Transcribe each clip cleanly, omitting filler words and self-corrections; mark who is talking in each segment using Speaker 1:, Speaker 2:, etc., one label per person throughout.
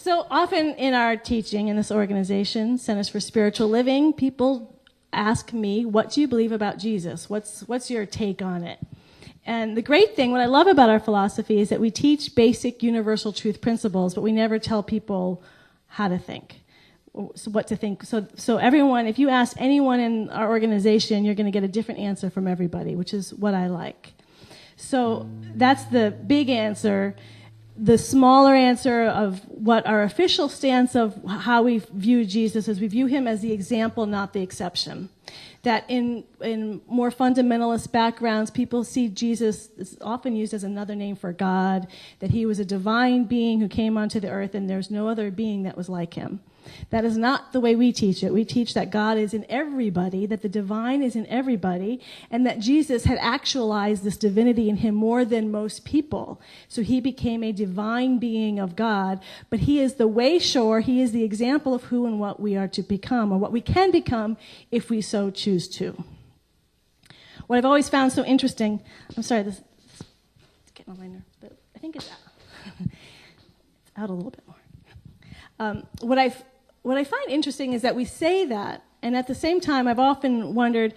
Speaker 1: So often in our teaching in this organization, Centers for Spiritual Living, people ask me, what do you believe about Jesus? What's your take on it? And the great thing, what I love about our philosophy, is that we teach basic universal truth principles, but we never tell people how to think, what to think. So everyone, if you ask anyone in our organization, you're going to get a different answer from everybody, which is what I like. So that's the big answer. The smaller answer of what our official stance of how we view Jesus is we view him as the example, not the exception. That in more fundamentalist backgrounds, people see Jesus is often used as another name for God, that he was a divine being who came onto the earth and there's no other being that was like him. That is not the way we teach it. We teach that God is in everybody, that the divine is in everybody, and that Jesus had actualized this divinity in him more than most people. So he became a divine being of God, but he is the way shore, he is the example of who and what we are to become, or what we can become if we so choose to. What I've always found so interesting, I'm sorry, this is getting on my nerve, but I think it's out. It's out a little bit more. What I find interesting is that we say that, and at the same time, I've often wondered,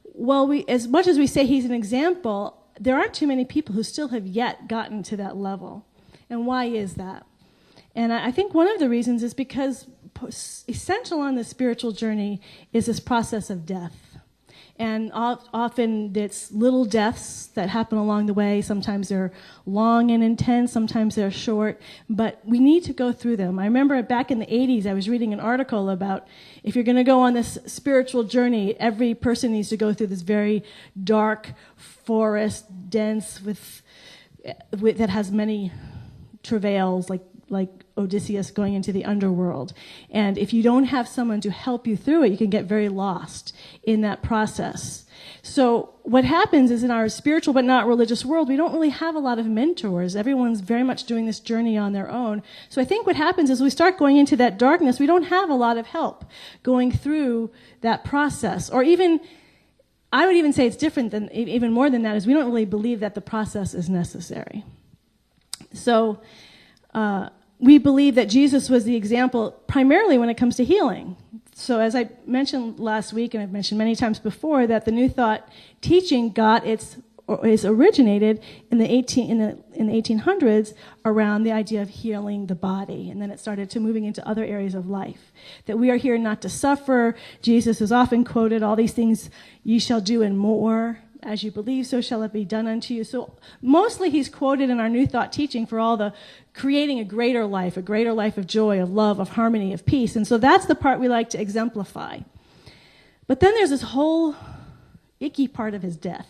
Speaker 1: well, as much as we say he's an example, there aren't too many people who still have yet gotten to that level. And why is that? And I think one of the reasons is because essential on the spiritual journey is this process of death. And often it's little deaths that happen along the way. Sometimes they're long and intense, sometimes they're short, but we need to go through them. I remember back in the 80s, I was reading an article about if you're going to go on this spiritual journey, every person needs to go through this very dark forest, dense, with that has many travails, like Odysseus going into the underworld. And if you don't have someone to help you through it, you can get very lost in that process. So what happens is in our spiritual but not religious world, we don't really have a lot of mentors. Everyone's very much doing this journey on their own. So I think what happens is we start going into that darkness, we don't have a lot of help going through that process. Or even, I would even say it's different than, even more than that, is we don't really believe that the process is necessary. So, we believe that Jesus was the example primarily when it comes to healing. So as I mentioned last week, and I've mentioned many times before, that the New Thought teaching is originated in the 1800s around the idea of healing the body, and then it started to moving into other areas of life. That we are here not to suffer. Jesus is often quoted, all these things ye shall do and more. As you believe, so shall it be done unto you. So mostly he's quoted in our New Thought teaching for all the creating a greater life of joy, of love, of harmony, of peace. And so that's the part we like to exemplify. But then there's this whole icky part of his death,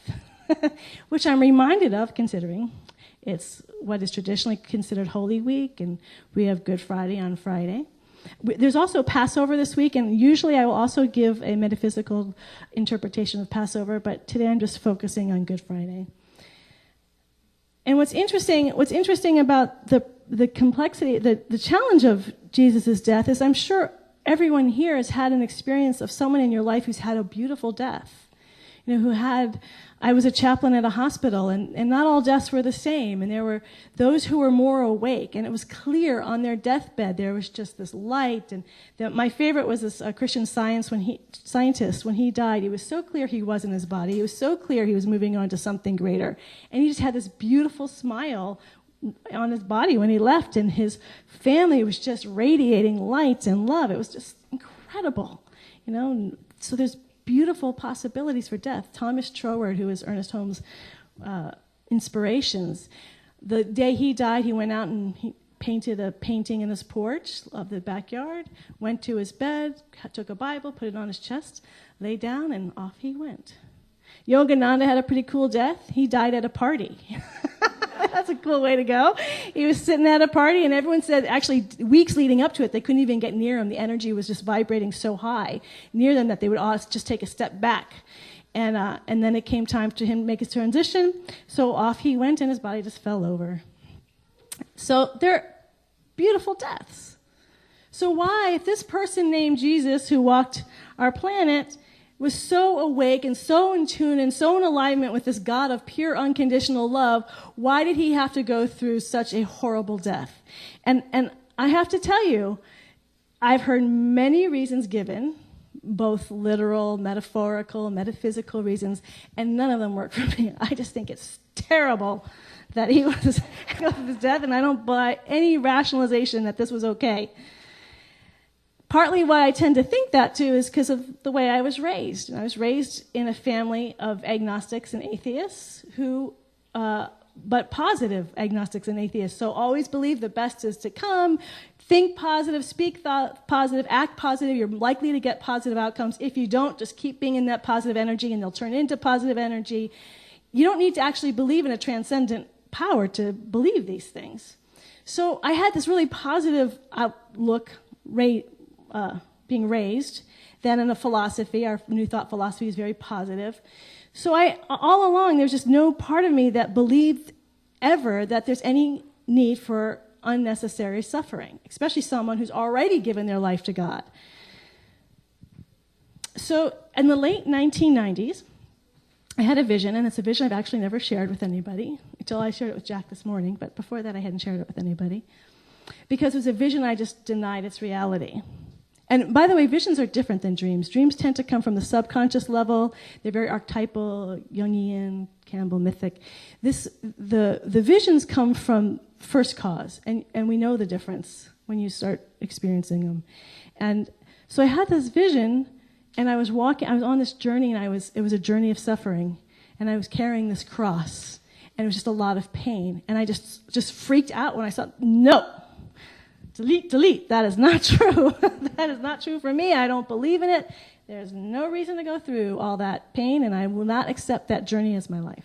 Speaker 1: which I'm reminded of considering it's what is traditionally considered Holy Week, and we have Good Friday on Friday. There's also Passover this week, and usually I will also give a metaphysical interpretation of Passover, but today I'm just focusing on Good Friday. And what's interesting about the complexity, the challenge of Jesus' death is I'm sure everyone here has had an experience of someone in your life who's had a beautiful death. I was a chaplain at a hospital, and not all deaths were the same, and there were those who were more awake, and it was clear on their deathbed there was just this light. And my favorite was this Christian scientist when he died. He was so clear he was in his body. He was so clear he was moving on to something greater, and he just had this beautiful smile on his body when he left, and his family was just radiating light and love. It was just incredible, So there's beautiful possibilities for death. Thomas Troward, who is Ernest Holmes' inspirations, the day he died, he went out and he painted a painting in his porch of the backyard, went to his bed, took a Bible, put it on his chest, lay down, and off he went. Yogananda had a pretty cool death. He died at a party. That's a cool way to go. He was sitting at a party, and everyone said, actually, weeks leading up to it, they couldn't even get near him. The energy was just vibrating so high near them that they would all just take a step back. And then it came time to him to make his transition. So off he went, and his body just fell over. So they're beautiful deaths. So why, if this person named Jesus who walked our planet was so awake and so in tune and so in alignment with this God of pure unconditional love, why did he have to go through such a horrible death? And I have to tell you, I've heard many reasons given, both literal, metaphorical, metaphysical reasons, and none of them work for me. I just think it's terrible that he was going to his death, and I don't buy any rationalization that this was okay. Partly why I tend to think that, too, is because of the way I was raised. I was raised in a family of agnostics and atheists but positive agnostics and atheists. So always believe the best is to come, think positive, speak positive, act positive. You're likely to get positive outcomes. If you don't, just keep being in that positive energy and they'll turn into positive energy. You don't need to actually believe in a transcendent power to believe these things. So I had this really positive outlook being raised. Then in a philosophy, our New Thought philosophy is very positive. So all along, there's just no part of me that believed ever that there's any need for unnecessary suffering, especially someone who's already given their life to God. So in the late 1990s, I had a vision, and it's a vision I've actually never shared with anybody until I shared it with Jack this morning, but before that I hadn't shared it with anybody, because it was a vision I just denied its reality. And by the way, visions are different than dreams. Dreams tend to come from the subconscious level. They're very archetypal, Jungian, Campbell, mythic. The visions come from first cause, and we know the difference when you start experiencing them. And so I had this vision, and I was on this journey, and it was a journey of suffering, and I was carrying this cross, and it was just a lot of pain. And I just freaked out when I saw, no, delete, that is not true. That is not true for me. I don't believe in it. There's no reason to go through all that pain, and I will not accept that journey as my life.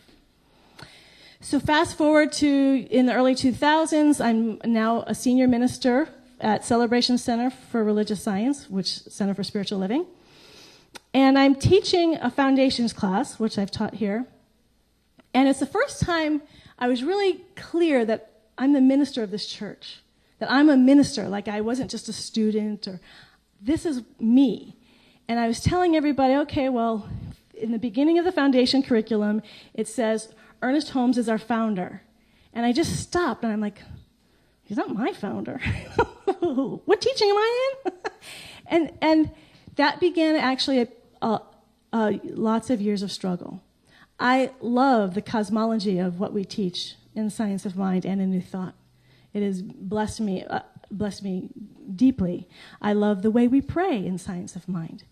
Speaker 1: So fast forward to in the early 2000s, I'm now a senior minister at Celebration Center for Religious Science, which Center for Spiritual Living. And I'm teaching a foundations class, which I've taught here. And it's the first time I was really clear that I'm the minister of this church, that I'm a minister, like I wasn't just a student, or this is me. And I was telling everybody, okay, well, in the beginning of the foundation curriculum, it says, Ernest Holmes is our founder. And I just stopped, and I'm like, he's not my founder. What teaching am I in? and that began actually lots of years of struggle. I love the cosmology of what we teach in Science of Mind and in New Thought. It has blessed me deeply. I love the way we pray in Science of Mind.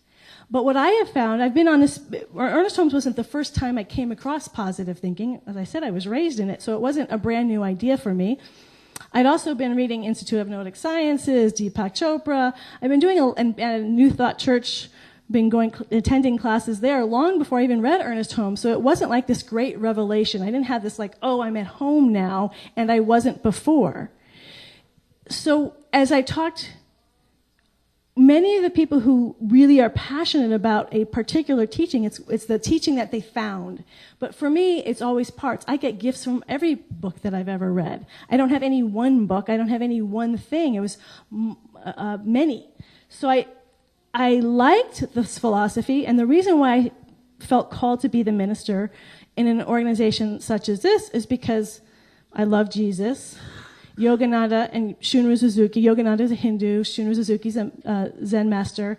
Speaker 1: But what I have found, I've been on this, Ernest Holmes wasn't the first time I came across positive thinking. As I said, I was raised in it, so it wasn't a brand new idea for me. I'd also been reading Institute of Noetic Sciences, Deepak Chopra. I've been doing at a New Thought church, attending classes there long before I even read Ernest Holmes. So it wasn't like this great revelation. I didn't have this like, oh, I'm at home now, and I wasn't before. So as I talked, many of the people who really are passionate about a particular teaching, it's the teaching that they found. But for me, it's always parts. I get gifts from every book that I've ever read. I don't have any one book. I don't have any one thing. It was many. So I liked this philosophy, and the reason why I felt called to be the minister in an organization such as this is because I love Jesus. Yogananda and Shunryu Suzuki. Yogananda is a Hindu. Shunryu Suzuki is a Zen master.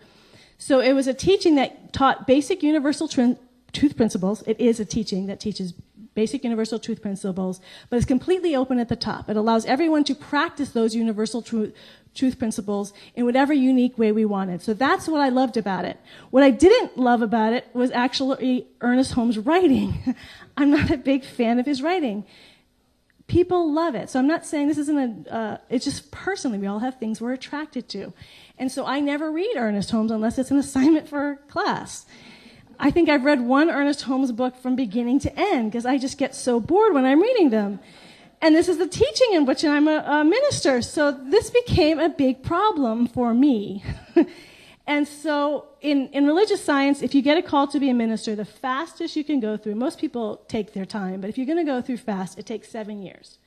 Speaker 1: So it was a teaching that taught basic universal truth principles. It is a teaching that teaches basic universal truth principles, but it's completely open at the top. It allows everyone to practice those universal truth principles in whatever unique way we wanted. So that's what I loved about it. What I didn't love about it was actually Ernest Holmes' writing. I'm not a big fan of his writing. People love it. So I'm not saying this isn't it's just personally, we all have things we're attracted to. And so I never read Ernest Holmes unless it's an assignment for class. I think I've read one Ernest Holmes book from beginning to end because I just get so bored when I'm reading them. And this is the teaching in which I'm a minister. So this became a big problem for me. And so in religious science, if you get a call to be a minister, the fastest you can go through, most people take their time, but if you're going to go through fast, it takes 7 years.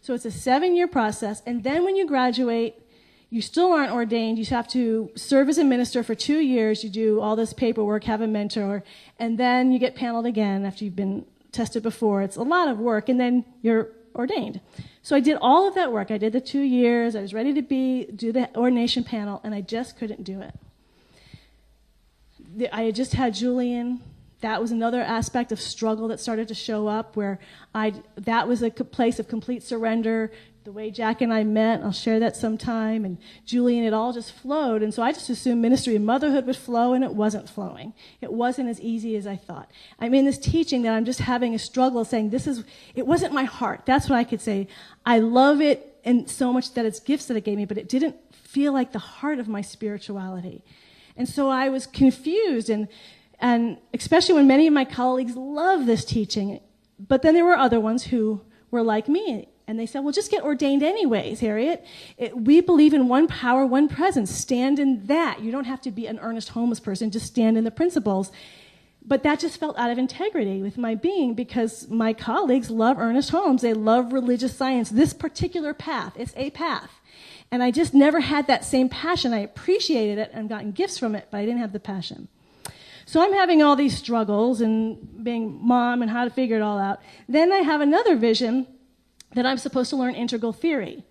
Speaker 1: So it's a 7-year process, and then when you graduate, you still aren't ordained. You have to serve as a minister for 2 years. You do all this paperwork, have a mentor, and then you get paneled again after you've been tested before. It's a lot of work, and then you're ordained. So I did all of that work. I did the 2 years. I was ready to do the ordination panel, and I just couldn't do it. I had just had Julian. That was another aspect of struggle that started to show up, where that was a place of complete surrender. The way Jack and I met, I'll share that sometime, and Julian, it all just flowed. And so I just assumed ministry and motherhood would flow, and it wasn't flowing. It wasn't as easy as I thought. I'm in this teaching that I'm just having a struggle saying it wasn't my heart. That's what I could say. I love it and so much that it's gifts that it gave me, but it didn't feel like the heart of my spirituality. And so I was confused, and especially when many of my colleagues love this teaching, but then there were other ones who were like me. And they said, well, just get ordained anyways, Harriet. We believe in one power, one presence. Stand in that. You don't have to be an earnest homeless person. Just stand in the principles. But that just felt out of integrity with my being, because my colleagues love Ernest Holmes. They love religious science. This particular path, it's a path. And I just never had that same passion. I appreciated it and gotten gifts from it, but I didn't have the passion. So I'm having all these struggles and being mom and how to figure it all out. Then I have another vision that I'm supposed to learn integral theory.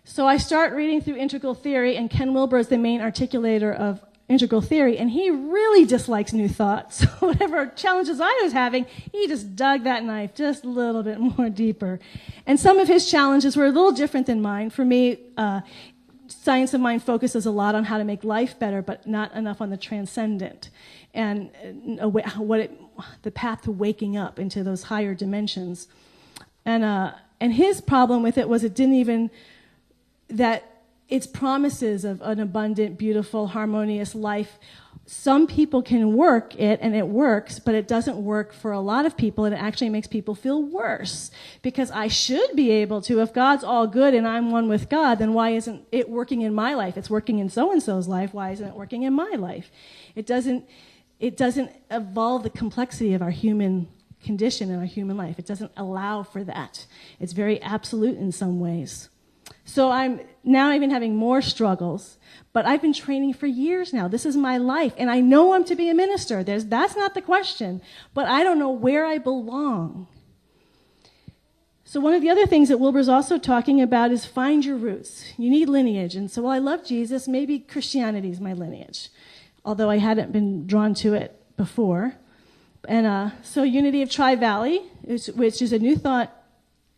Speaker 1: So I start reading through integral theory, and Ken Wilber is the main articulator of integral theory, and he really dislikes new thought. So whatever challenges I was having, he just dug that knife just a little bit more deeper. And some of his challenges were a little different than mine. For me, Science of Mind focuses a lot on how to make life better, but not enough on the transcendent and the path to waking up into those higher dimensions. And his problem with it was that its promises of an abundant, beautiful, harmonious life, some people can work it, and it works, but it doesn't work for a lot of people, and it actually makes people feel worse. Because I should be able to, if God's all good and I'm one with God, then why isn't it working in my life? It's working in so-and-so's life. Why isn't it working in my life? It doesn't evolve the complexity of our human condition in our human life. It doesn't allow for that. It's very absolute in some ways. So I'm now even having more struggles, but I've been training for years now. This is my life, and I know I'm to be a minister. That's not the question, but I don't know where I belong. So one of the other things that Wilbur's also talking about is find your roots. You need lineage, and so while I love Jesus, maybe Christianity is my lineage, although I hadn't been drawn to it before. And so Unity of Tri-Valley, which is a New Thought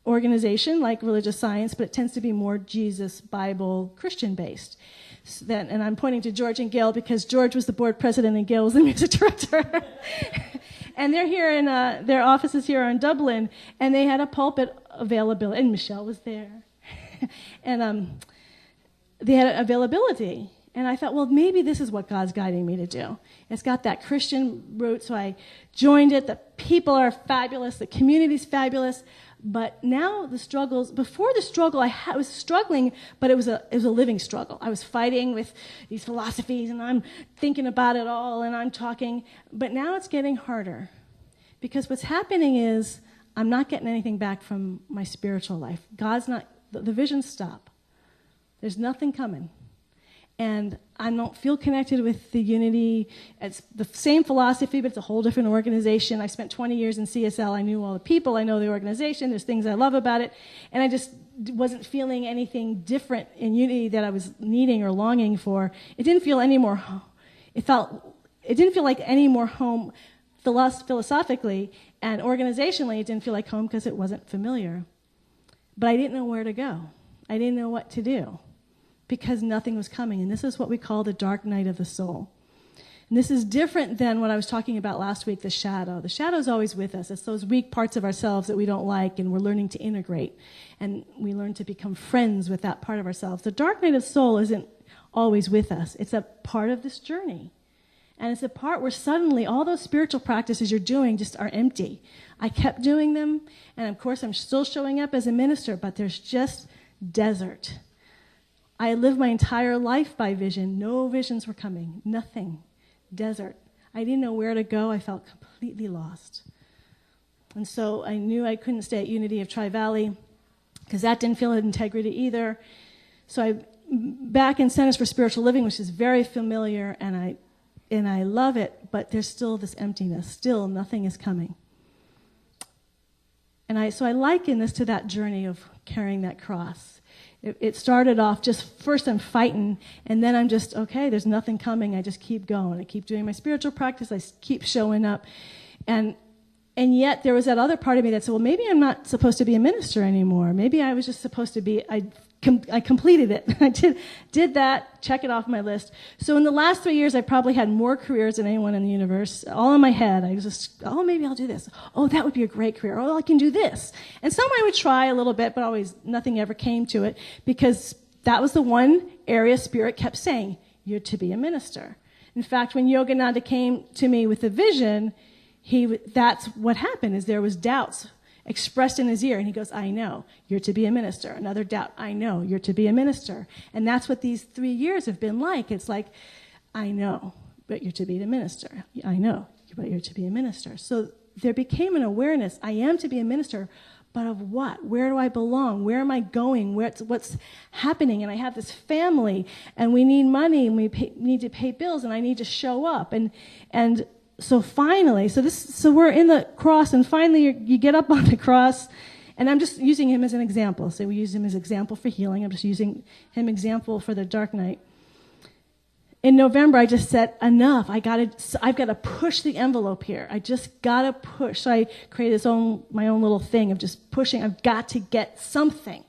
Speaker 1: organization like religious science, but it tends to be more Jesus, Bible, Christian-based. And I'm pointing to George and Gail because George was the board president and Gail was the music director. And they're here in their offices here are in Dublin, and they had a pulpit availability, and Michelle was there. And they had availability. And I thought, well, maybe this is what God's guiding me to do. It's got that Christian root, so I joined it. The people are fabulous. The community's fabulous. But now the struggles, before the struggle, I was struggling, but it was a living struggle. I was fighting with these philosophies, and I'm thinking about it all, and I'm talking. But now it's getting harder. Because what's happening is I'm not getting anything back from my spiritual life. The visions stop. There's nothing coming. And I don't feel connected with the Unity. It's the same philosophy, but it's a whole different organization. I spent 20 years in CSL. I knew all the people. I know the organization. There's things I love about it. And I just wasn't feeling anything different in Unity that I was needing or longing for. It didn't feel any more home. It didn't feel like any more home philosophically, and organizationally it didn't feel like home because it wasn't familiar. But I didn't know where to go. I didn't know what to do, because nothing was coming. And this is what we call the dark night of the soul. And this is different than what I was talking about last week, the shadow. The shadow is always with us. It's those weak parts of ourselves that we don't like, and we're learning to integrate. And we learn to become friends with that part of ourselves. The dark night of the soul isn't always with us. It's a part of this journey. And it's a part where suddenly all those spiritual practices you're doing just are empty. I kept doing them, and of course I'm still showing up as a minister, but there's just desert. I lived my entire life by vision. No visions were coming. Nothing. Desert. I didn't know where to go. I felt completely lost. And so I knew I couldn't stay at Unity of Tri-Valley because that didn't feel integrity either. So I back in Centers for Spiritual Living, which is very familiar, and I love it, but there's still this emptiness. Still, nothing is coming. So I liken this to that journey of carrying that cross. It started off just first I'm fighting, and then I'm just, okay, there's nothing coming. I just keep going. I keep doing my spiritual practice. I keep showing up. And yet there was that other part of me that said, well, maybe I'm not supposed to be a minister anymore. Maybe I was just supposed to be, I completed it. I did that, check it off my list. So in the last 3 years, I probably had more careers than anyone in the universe, all in my head. I was just, oh, maybe I'll do this. Oh, that would be a great career. Oh, I can do this. And some I would try a little bit, but always nothing ever came to it, because that was the one area Spirit kept saying, you're to be a minister. In fact, when Yogananda came to me with the vision, that's what happened, is there was doubts expressed in his ear, and he goes, I know, you're to be a minister. Another doubt, I know, you're to be a minister. And that's what these 3 years have been like. It's like, I know, but you're to be the minister. I know, but you're to be a minister. So there became an awareness, I am to be a minister, but of what? Where do I belong? Where am I going? What's happening? And I have this family, and we need money, and we need to pay bills, and I need to show up. And so finally, so we're in the cross, and finally you get up on the cross, and I'm just using him as an example. So we use him as an example for healing. I'm just using him example for the dark night. In November, I just said, enough. I've got to push the envelope here. I just got to push. So I created my own little thing of just pushing. I've got to get something.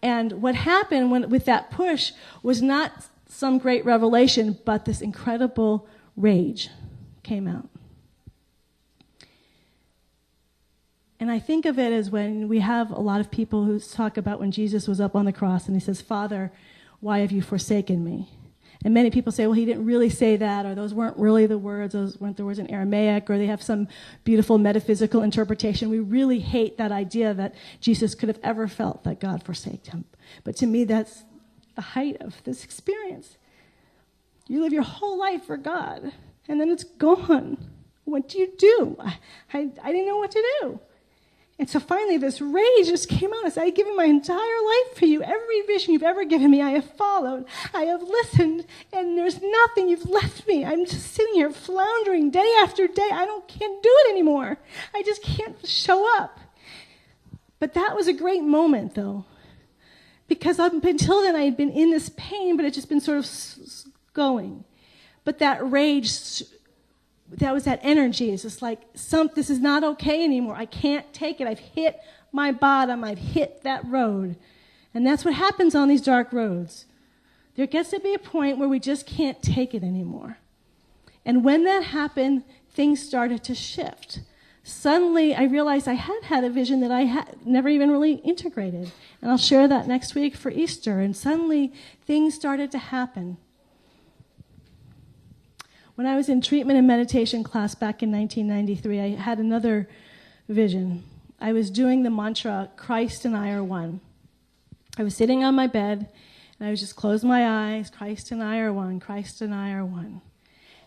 Speaker 1: And what happened with that push was not some great revelation, but this incredible rage came out. And I think of it as when we have a lot of people who talk about when Jesus was up on the cross and he says, Father, why have you forsaken me? And many people say, well, he didn't really say that, or those weren't really the words, those weren't the words in Aramaic, or they have some beautiful metaphysical interpretation. We really hate that idea that Jesus could have ever felt that God forsaked him. But to me, that's the height of this experience. You live your whole life for God, and then it's gone. What do you do? I didn't know what to do. And so finally this rage just came out. I said, I've given my entire life for you. Every vision you've ever given me, I have followed. I have listened, and there's nothing. You've left me. I'm just sitting here floundering day after day. Can't do it anymore. I just can't show up. But that was a great moment, though, because up until then I had been in this pain, but it had just been sort of going. But that rage, that was that energy. It's just like, this is not okay anymore. I can't take it. I've hit my bottom. I've hit that road. And that's what happens on these dark roads. There gets to be a point where we just can't take it anymore. And when that happened, things started to shift. Suddenly, I realized I had a vision that I had never even really integrated. And I'll share that next week for Easter. And suddenly, things started to happen. When I was in treatment and meditation class back in 1993, I had another vision. I was doing the mantra, Christ and I are one. I was sitting on my bed, and I was just closed my eyes, Christ and I are one, Christ and I are one.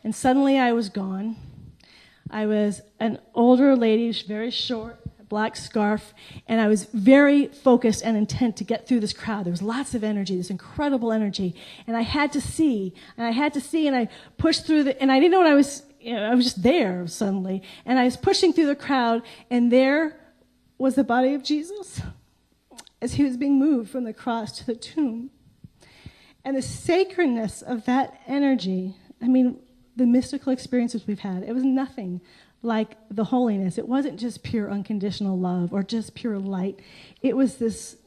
Speaker 1: And suddenly I was gone. I was an older lady, very short, black scarf, and I was very focused and intent to get through this crowd. There was lots of energy, this incredible energy, and I had to see, and I pushed through and I didn't know what I was just there suddenly, and I was pushing through the crowd, and there was the body of Jesus as he was being moved from the cross to the tomb. And the sacredness of that energy, the mystical experiences we've had, it was nothing like the holiness. It wasn't just pure unconditional love or just pure light. It was this,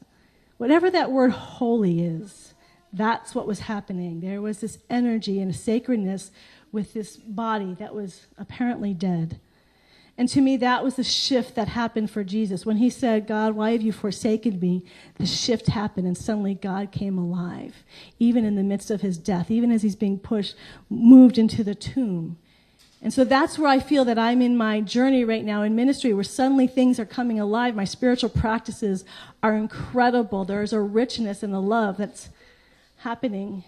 Speaker 1: whatever that word holy is, that's what was happening. There was this energy and a sacredness with this body that was apparently dead. And to me, that was the shift that happened for Jesus. When he said, God, why have you forsaken me? The shift happened, and suddenly God came alive, even in the midst of his death, even as he's being pushed, moved into the tomb. And so that's where I feel that I'm in my journey right now in ministry, where suddenly things are coming alive. My spiritual practices are incredible. There's a richness and a love that's happening.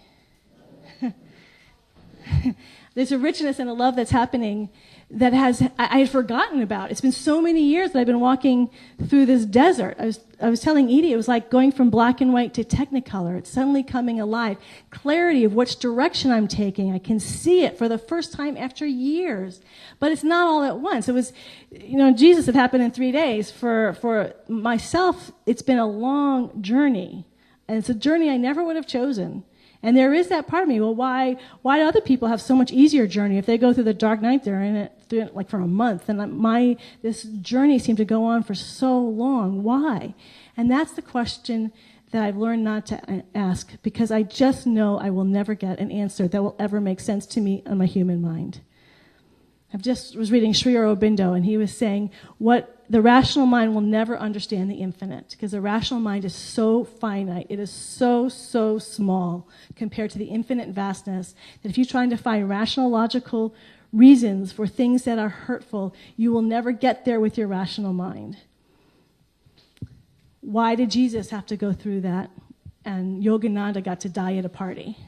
Speaker 1: There's a richness and a love that's happening that I had forgotten about. It's been so many years that I've been walking through this desert. I was telling Edie, it was like going from black and white to technicolor. It's suddenly coming alive. Clarity of which direction I'm taking. I can see it for the first time after years. But it's not all at once. It was, Jesus had happened in 3 days. For myself, it's been a long journey. And it's a journey I never would have chosen. And there is that part of me. Well, why do other people have so much easier journey? If they go through the dark night, they're in it like for a month. And this journey seemed to go on for so long. Why? And that's the question that I've learned not to ask, because I just know I will never get an answer that will ever make sense to me on my human mind. Was reading Sri Aurobindo, and he was saying what the rational mind will never understand the infinite, because the rational mind is so finite. It is so, so small compared to the infinite vastness that if you're trying to find rational, logical reasons for things that are hurtful, you will never get there with your rational mind. Why did Jesus have to go through that and Yogananda got to die at a party?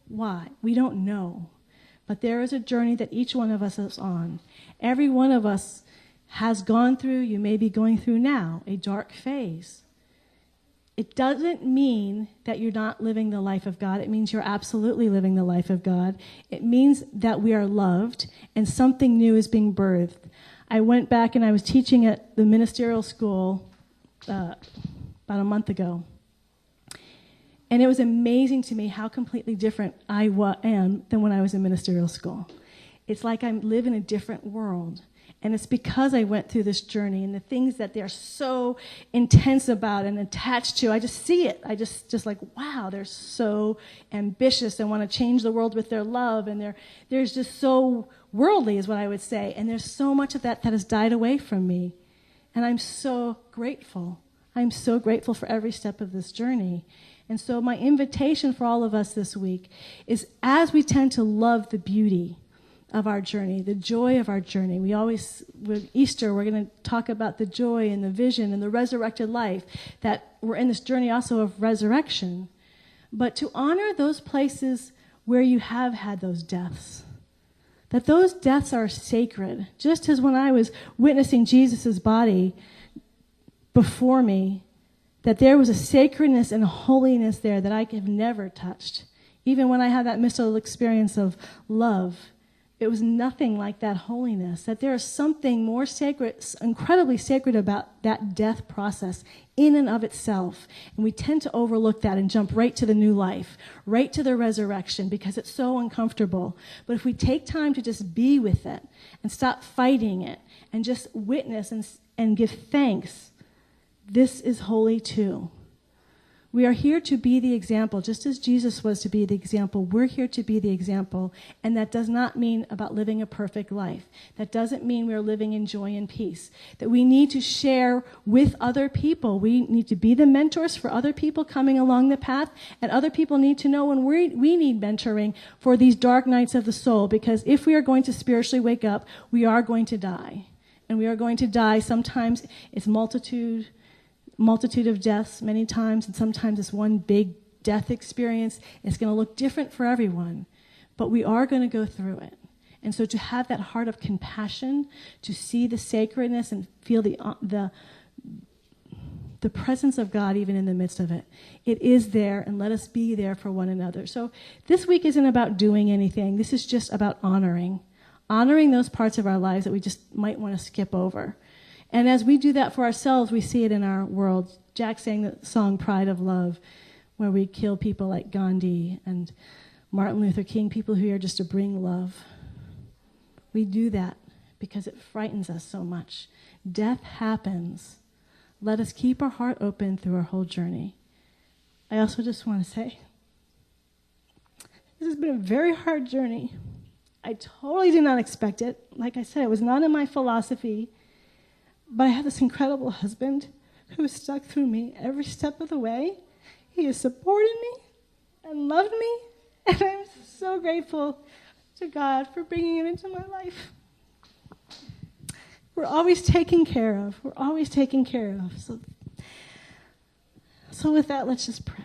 Speaker 1: Why? We don't know. But there is a journey that each one of us is on. Every one of us has gone through, you may be going through now, a dark phase. It doesn't mean that you're not living the life of God. It means you're absolutely living the life of God. It means that we are loved and something new is being birthed. I went back and I was teaching at the ministerial school about a month ago. And it was amazing to me how completely different I am than when I was in ministerial school. It's like I live in a different world. And it's because I went through this journey and the things that they're so intense about and attached to, I just see it. I just like, wow, they're so ambitious and want to change the world with their love. And they're just so worldly is what I would say. And there's so much of that has died away from me. And I'm so grateful. I'm so grateful for every step of this journey. And so my invitation for all of us this week is, as we tend to love the beauty of our journey, the joy of our journey, with Easter, we're going to talk about the joy and the vision and the resurrected life, that we're in this journey also of resurrection, but to honor those places where you have had those deaths, that those deaths are sacred. Just as when I was witnessing Jesus' body before me, that there was a sacredness and a holiness there that I have never touched. Even when I had that mystical experience of love, it was nothing like that holiness, that there is something more sacred, incredibly sacred about that death process in and of itself. And we tend to overlook that and jump right to the new life, right to the resurrection, because it's so uncomfortable. But if we take time to just be with it and stop fighting it and just witness and give thanks, this is holy too. We are here to be the example, just as Jesus was to be the example. We're here to be the example, and that does not mean about living a perfect life. That doesn't mean we're living in joy and peace. That we need to share with other people. We need to be the mentors for other people coming along the path, and other people need to know when we need mentoring for these dark nights of the soul, because if we are going to spiritually wake up, we are going to die. And we are going to die. Sometimes it's multitude of deaths many times, and sometimes it's one big death experience. It's going to look different for everyone, but we are going to go through it. And so to have that heart of compassion, to see the sacredness and feel the presence of God even in the midst of it, it is there, and let us be there for one another. So this week isn't about doing anything. This is just about honoring those parts of our lives that we just might want to skip over. And as we do that for ourselves, we see it in our world. Jack sang the song Pride of Love, where we kill people like Gandhi and Martin Luther King, people who are just to bring love. We do that because it frightens us so much. Death happens. Let us keep our heart open through our whole journey. I also just want to say, this has been a very hard journey. I totally did not expect it. Like I said, it was not in my philosophy. But I have this incredible husband who has stuck through me every step of the way. He has supported me and loved me, and I'm so grateful to God for bringing him into my life. We're always taken care of. So with that, let's just pray.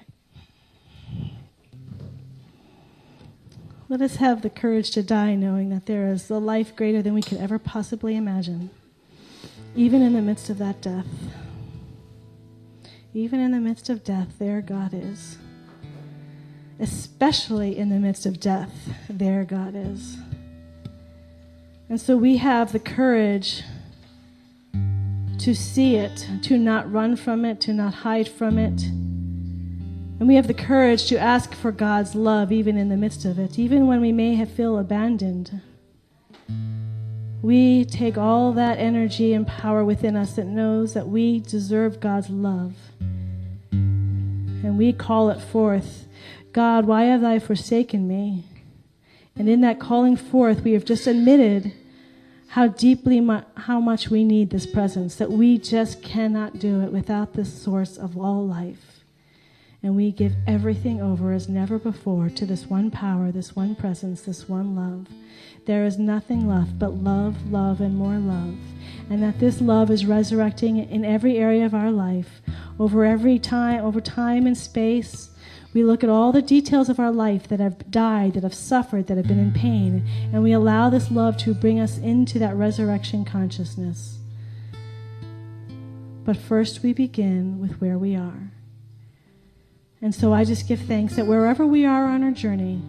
Speaker 1: Let us have the courage to die knowing that there is a life greater than we could ever possibly imagine, even in the midst of that death. Even in the midst of death, there God is. Especially in the midst of death, there God is. And so we have the courage to see it, to not run from it, to not hide from it. And we have the courage to ask for God's love even in the midst of it, even when we may feel abandoned. We take all that energy and power within us that knows that we deserve God's love. And we call it forth. God, why have thou forsaken me? And in that calling forth, we have just admitted how deeply, how much we need this presence, that we just cannot do it without this source of all life. And we give everything over as never before to this one power, this one presence, this one love. There is nothing left but love, love, and more love. And that this love is resurrecting in every area of our life, over time and space. We look at all the details of our life that have died, that have suffered, that have been in pain, and we allow this love to bring us into that resurrection consciousness. But first we begin with where we are. And so I just give thanks that wherever we are on our journey,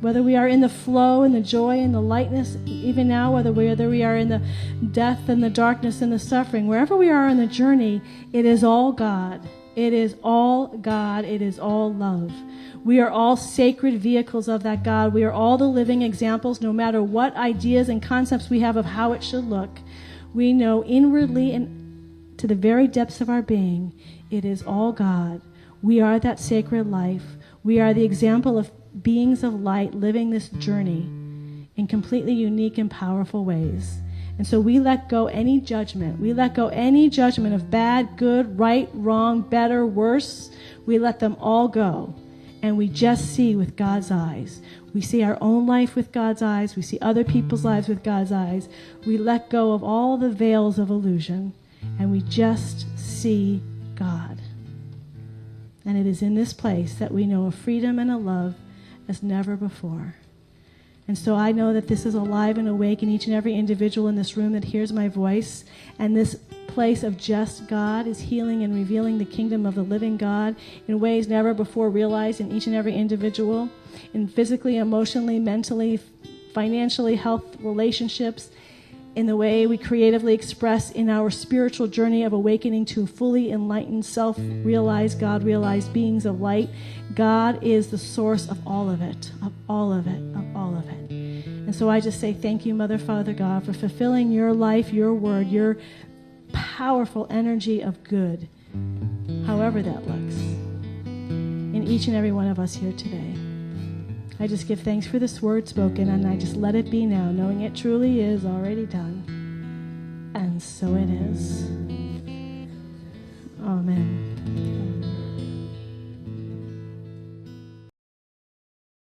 Speaker 1: whether we are in the flow and the joy and the lightness, even now, whether we are in the death and the darkness and the suffering, wherever we are on the journey, it is all God. It is all God. It is all love. We are all sacred vehicles of that God. We are all the living examples, no matter what ideas and concepts we have of how it should look. We know inwardly and to the very depths of our being, it is all God. We are that sacred life. We are the example of beings of light living this journey in completely unique and powerful ways. And so we let go any judgment. We let go any judgment of bad, good, right, wrong, better, worse. We let them all go. And we just see with God's eyes. We see our own life with God's eyes. We see other people's lives with God's eyes. We let go of all the veils of illusion. And we just see God. And it is in this place that we know a freedom and a love as never before. And so I know that this is alive and awake in each and every individual in this room that hears my voice. And this place of just God is healing and revealing the kingdom of the living God in ways never before realized in each and every individual, in physically, emotionally, mentally, financially, health, relationships, in the way we creatively express in our spiritual journey of awakening to fully enlightened, self-realized, God-realized beings of light. God is the source of all of it, of all of it, of all of it. And so I just say thank you, Mother, Father, God, for fulfilling your life, your word, your powerful energy of good, however that looks, in each and every one of us here today. I just give thanks for this word spoken, and I just let it be now, knowing it truly is already done. And so it is. Amen.